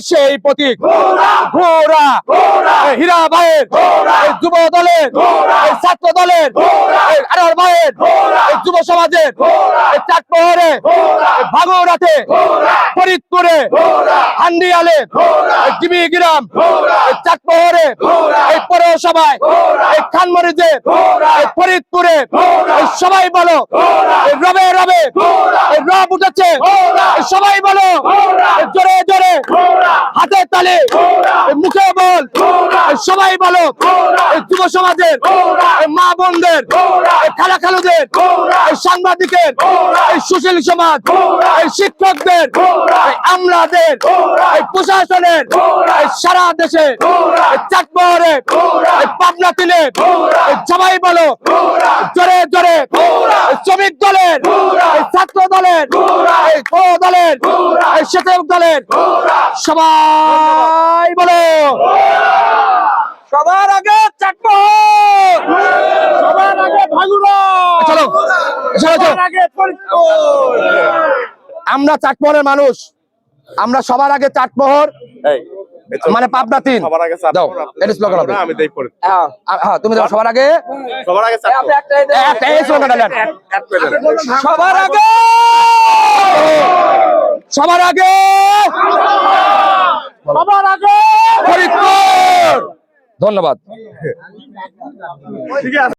সেই প্রতীক ঘোড়া হীরা ভাইয়ের যুব দলের ছাত্র দলের আনোয়ার ভাইয়ের যুব সমাজের চাটমোহরে ভাগরাতে ফরিদপুরে হান্ডিয়ালে জিবি গ্রাম চাটমোহরে পৌরসভায় খানমরিজে ফরিদপুরে সবাই বলো রবে রবে রব উঠেছে সবাই বলো জোরে জোরে হাতে তালে মুখে বল সবাই বলো যুব সমাজের মা বোনদের খালা খালুদের সাংবাদিকের সুশীল সমাজ শিক্ষকদের আমলাদের প্রশাসনের সারা দেশে চাটমোহরে পাবনা তিলে সবাই বলো জোরে জোরে শ্রমিক দলের ছাত্র দলের দলের স্বেচ্ছাসেবক দলের সবাই বলো সবার আগে চাটমোহর সবার আগে ভাগুড়া চলো সবার আগে ফরিদপুর আমরা চাটমোহরের মানুষ আমরা সবার আগে চাটমোহর মানে পাবনা তিন দাও এটা স্লোগান হবে আমি দেই পড়ি হ্যাঁ তুমি দাও সবার আগে আপনি একটাই স্লোগান দেন সবার আগে সবার আগে সবার আগে ফরিদপুর ধন্যবাদ ঠিক আছে।